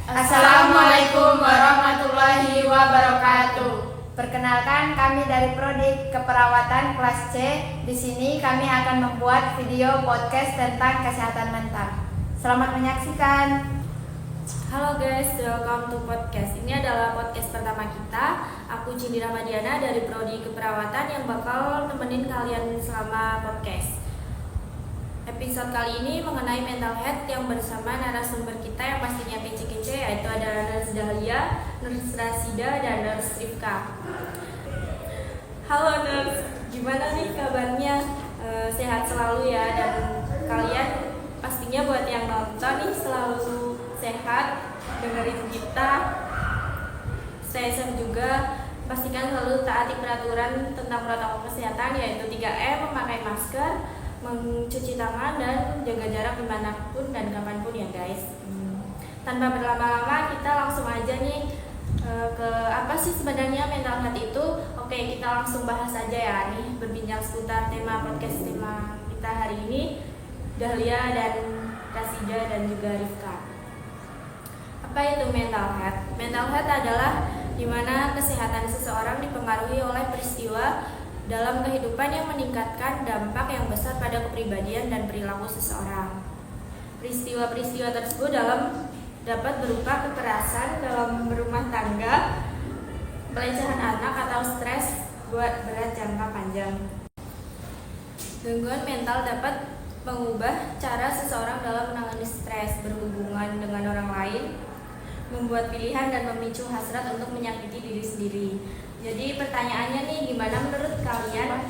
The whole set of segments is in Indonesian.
Assalamualaikum warahmatullahi wabarakatuh. Perkenalkan, kami dari Prodi Keperawatan kelas C. Di sini kami akan membuat video podcast tentang kesehatan mental. Selamat menyaksikan. Halo guys, welcome to podcast. Ini adalah podcast pertama kita. Aku Cindy Ramadiana dari Prodi Keperawatan yang bakal nemenin kalian selama podcast. Episode kali ini mengenai mental health yang bersama narasumber kita yang pastinya kece-kece, yaitu ada Nurse Dahlia, Nurse Rasida, dan Nurse Rifka. Halo Nurse, gimana nih kabarnya? Sehat selalu ya, dan kalian pastinya buat yang nonton nih selalu sehat, dengerin kita, stay safe juga. Pastikan selalu taati peraturan tentang protokol kesehatan, yaitu 3M, memakai masker, mencuci tangan, dan jaga jarak dimanapun dan kapanpun ya guys. Tanpa berlama-lama kita langsung aja nih ke apa sih sebenarnya mental health itu. Oke, kita langsung bahas aja ya nih, berbincang seputar tema podcast tema kita hari ini, Dahlia dan Rasida dan juga Rifka. Apa itu mental health? Mental health adalah dimana kesehatan seseorang dipengaruhi oleh peristiwa dalam kehidupan yang meningkatkan dampak yang besar pada kepribadian dan perilaku seseorang. Peristiwa-peristiwa tersebut dapat berupa kekerasan dalam berumah tangga, pelecehan anak, atau stres berat jangka panjang. Gangguan mental dapat mengubah cara seseorang dalam menangani stres, berhubungan dengan orang lain, membuat pilihan, dan memicu hasrat untuk menyakiti diri sendiri. Jadi pertanyaannya nih, gimana menurut kalian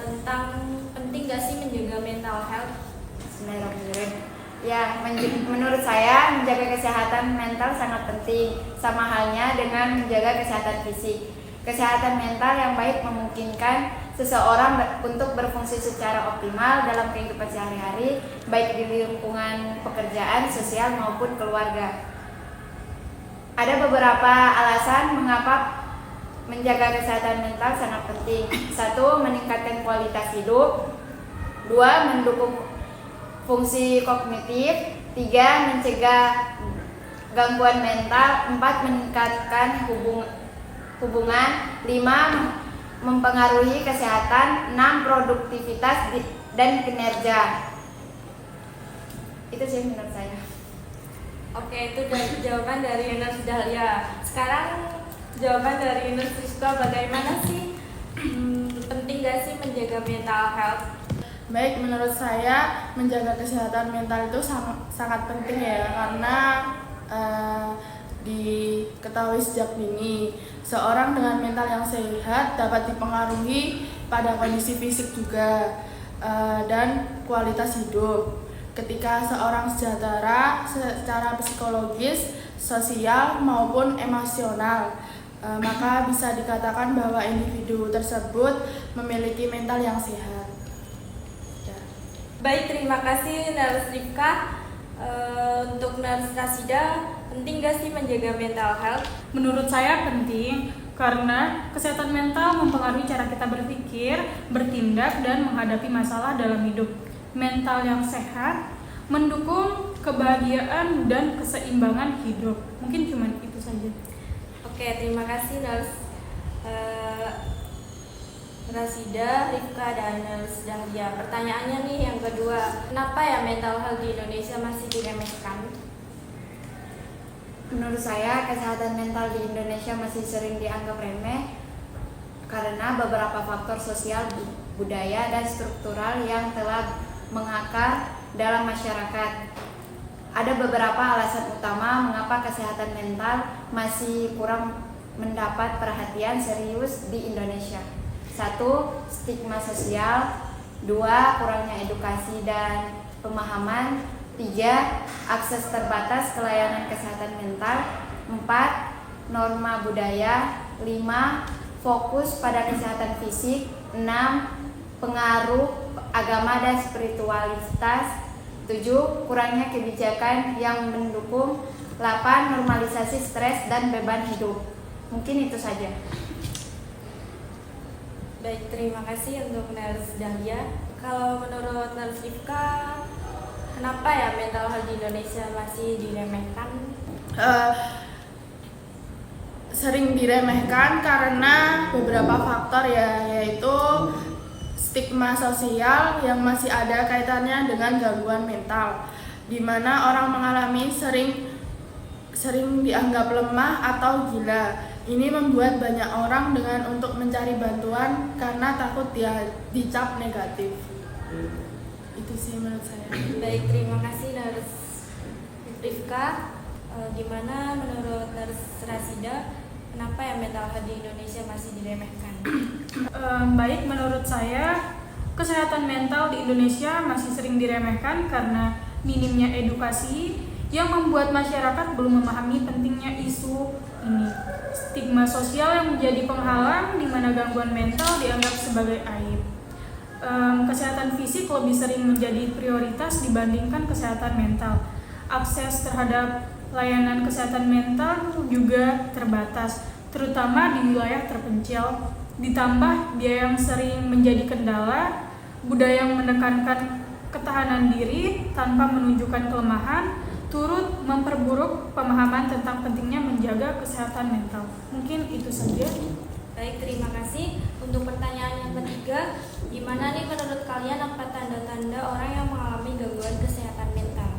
tentang penting gak sih menjaga mental health? Bismillahirrahmanirrahim. Ya, menurut saya menjaga kesehatan mental sangat penting, sama halnya dengan menjaga kesehatan fisik. Kesehatan mental yang baik memungkinkan seseorang untuk berfungsi secara optimal dalam kehidupan sehari-hari, baik di lingkungan pekerjaan, sosial, maupun keluarga. Ada beberapa alasan mengapa menjaga kesehatan mental sangat penting. 1. Meningkatkan kualitas hidup. 2. Mendukung fungsi kognitif. 3. Mencegah gangguan mental. 4. Meningkatkan hubungan. 5. Mempengaruhi kesehatan. 6. Produktivitas dan kinerja. Itu sih menurut saya. Oke, itu jawaban dari Nurse Dahlia. Sekarang jawaban dari Nurse Rifka, bagaimana sih penting gak sih menjaga mental health? Baik, menurut saya menjaga kesehatan mental itu sangat penting ya, karena diketahui sejak dini seorang dengan mental yang sehat dapat dipengaruhi pada kondisi fisik juga dan kualitas hidup. Ketika seorang sejahtera secara psikologis, sosial maupun emosional, maka bisa dikatakan bahwa individu tersebut memiliki mental yang sehat. Baik, terima kasih Nurse Rifka. Untuk Nurse Rasida, penting gak sih menjaga mental health? Menurut saya penting, karena kesehatan mental mempengaruhi cara kita berpikir, bertindak, dan menghadapi masalah dalam hidup. Mental yang sehat mendukung kebahagiaan dan keseimbangan hidup. Mungkin cuma itu saja. Oke, terima kasih Nurse Rasida, Rifka, dan Nurse Dahlia. Pertanyaannya nih yang kedua, kenapa ya mental health di Indonesia masih diremehkan? Menurut saya, kesehatan mental di Indonesia masih sering dianggap remeh karena beberapa faktor sosial, budaya, dan struktural yang telah mengakar dalam masyarakat. Ada beberapa alasan utama mengapa kesehatan mental masih kurang mendapat perhatian serius di Indonesia. 1. Stigma sosial. 2. Kurangnya edukasi dan pemahaman. 3. Akses terbatas ke layanan kesehatan mental. 4. Norma budaya. 5. Fokus pada kesehatan fisik. 6. Pengaruh agama dan spiritualitas. 7. Kurangnya kebijakan yang mendukung. 8. Normalisasi stres dan beban hidup. Mungkin itu saja. Baik, terima kasih untuk Nurse Dahlia. Kalau menurut Nurse Rifka, kenapa ya mental health di Indonesia masih diremehkan? eh, sering diremehkan karena beberapa faktor yaitu stigma sosial yang masih ada kaitannya dengan gangguan mental, di mana orang mengalami sering dianggap lemah atau gila. Ini membuat banyak orang untuk mencari bantuan karena takut dia dicap negatif. Itu sih menurut saya. Baik, terima kasih Nurse Rifka. Gimana menurut Nurse Rasida, kenapa ya mental health di Indonesia masih diremehkan? Baik, menurut saya kesehatan mental di Indonesia masih sering diremehkan karena minimnya edukasi yang membuat masyarakat belum memahami pentingnya isu ini. Stigma sosial yang menjadi penghalang di mana gangguan mental dianggap sebagai aib. Kesehatan fisik lebih sering menjadi prioritas dibandingkan kesehatan mental. Akses terhadap layanan kesehatan mental juga terbatas, terutama di wilayah terpencil. Ditambah biaya yang sering menjadi kendala, budaya yang menekankan ketahanan diri tanpa menunjukkan kelemahan, turut memperburuk pemahaman tentang pentingnya menjaga kesehatan mental. Mungkin itu saja. Baik, terima kasih. Untuk pertanyaan yang ketiga, gimana nih menurut kalian apa tanda-tanda orang yang mengalami gangguan kesehatan mental?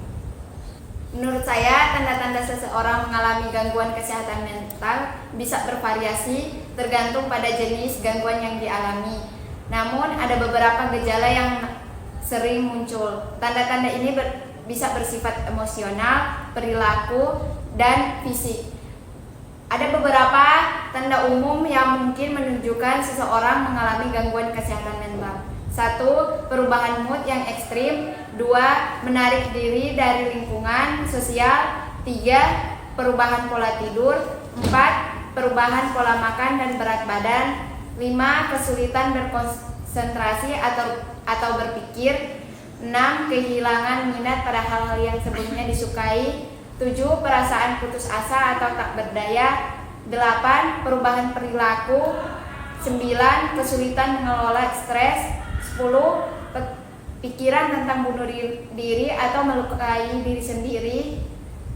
Menurut saya, tanda-tanda seseorang mengalami gangguan kesehatan mental bisa bervariasi tergantung pada jenis gangguan yang dialami. Namun, ada beberapa gejala yang sering muncul. Tanda-tanda ini bisa bersifat emosional, perilaku, dan fisik. Ada beberapa tanda umum yang mungkin menunjukkan seseorang mengalami gangguan kesehatan mental. 1. Perubahan mood yang ekstrim. 2. Menarik diri dari lingkungan sosial. 3. Perubahan pola tidur. 4. Perubahan pola makan dan berat badan. 5. Kesulitan berkonsentrasi atau berpikir. 6. Kehilangan minat pada hal-hal yang sebelumnya disukai. 7. Perasaan putus asa atau tak berdaya. 8. Perubahan perilaku. 9. Kesulitan mengelola stres. 10. Pikiran tentang bunuh diri atau melukai diri sendiri.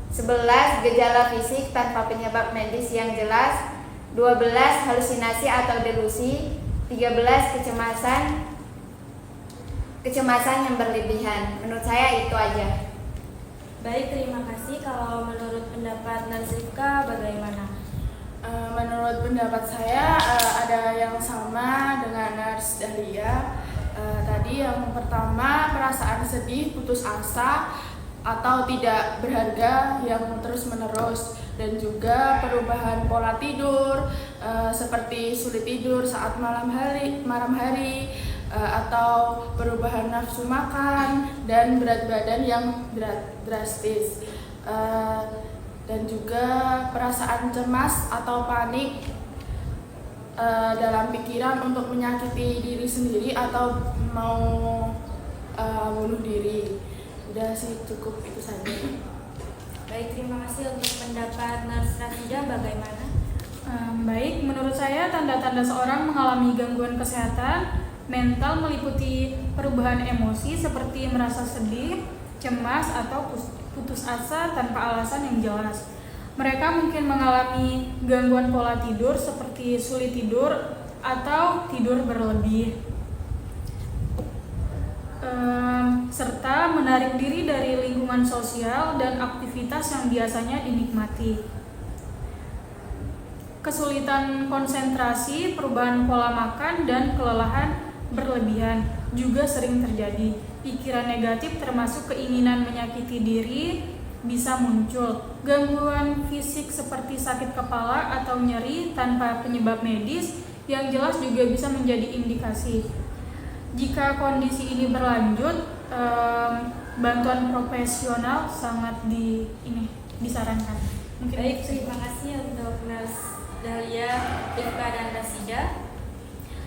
11. Gejala fisik tanpa penyebab medis yang jelas. 12. Halusinasi atau delusi. 13. Kecemasan yang berlebihan. Menurut saya itu aja. Baik, terima kasih. Kalau menurut pendapat Nurse Rifka bagaimana? Menurut pendapat saya ada yang sama dengan Nurse Dahlia. Tadi yang pertama, perasaan sedih, putus asa, atau tidak berharga yang terus-menerus, dan juga perubahan pola tidur seperti sulit tidur saat malam hari, atau perubahan nafsu makan dan berat badan yang drastis, dan juga perasaan cemas atau panik dalam pikiran untuk menyakiti diri sendiri atau mau bunuh diri. Udah sih, cukup itu saja. Baik, terima kasih. Untuk pendapat Nurse Rasida bagaimana? Baik, menurut saya tanda-tanda seorang mengalami gangguan kesehatan mental meliputi perubahan emosi seperti merasa sedih, cemas, atau putus asa tanpa alasan yang jelas. Mereka mungkin mengalami gangguan pola tidur seperti sulit tidur atau tidur berlebih, serta menarik diri dari lingkungan sosial dan aktivitas yang biasanya dinikmati. Kesulitan konsentrasi, perubahan pola makan, dan kelelahan berlebihan juga sering terjadi. Pikiran negatif termasuk keinginan menyakiti diri bisa muncul. Gangguan fisik seperti sakit kepala atau nyeri tanpa penyebab medis yang jelas juga bisa menjadi indikasi. Jika kondisi ini berlanjut, bantuan profesional sangat disarankan. Mungkin Baik, terima kasih untuk Nurse Dahlia, Rifka, dan Rasida.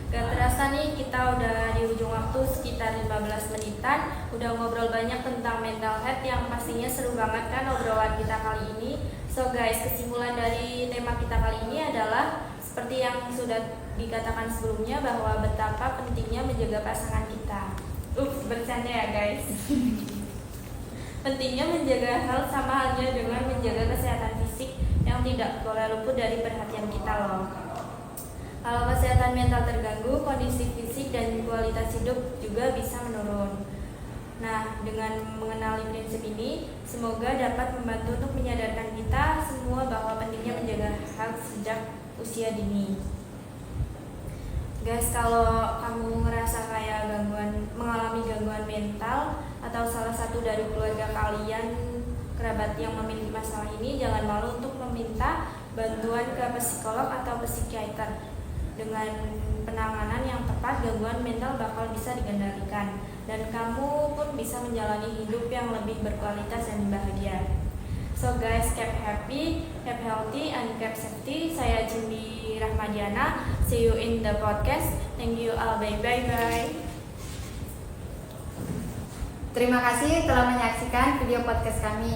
Gak terasa nih kita udah di ujung waktu sekitar 15 menitan. Udah ngobrol banyak tentang mental health yang pastinya seru banget kan obrolan kita kali ini. So guys, kesimpulan dari tema kita kali ini adalah seperti yang sudah dikatakan sebelumnya bahwa betapa pentingnya menjaga pasangan kita. Bercanda ya guys. Pentingnya menjaga health sama halnya dengan menjaga kesehatan fisik. fisik yang tidak boleh luput dari perhatian kita loh. Kalau kesehatan mental terganggu, kondisi fisik dan kualitas hidup juga bisa menurun. Nah, dengan mengenali prinsip ini, semoga dapat membantu untuk menyadarkan kita semua bahwa pentingnya menjaga health sejak usia dini. Guys, kalau kamu ngerasa kayak mengalami gangguan mental atau salah satu dari keluarga kalian, kerabat yang memiliki masalah ini, jangan malu untuk meminta bantuan ke psikolog atau psikiater. Dengan penanganan yang tepat, gangguan mental bakal bisa dikendalikan dan kamu pun bisa menjalani hidup yang lebih berkualitas dan bahagia. So guys, keep happy, keep healthy, and keep safety. Saya Cindy Rahmadiana. See you in the podcast. Thank you all. Bye. Terima kasih telah menyaksikan video podcast kami.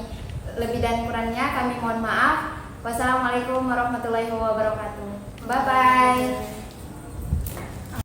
Lebih dan kurangnya kami mohon maaf. Wassalamualaikum warahmatullahi wabarakatuh. Bye bye.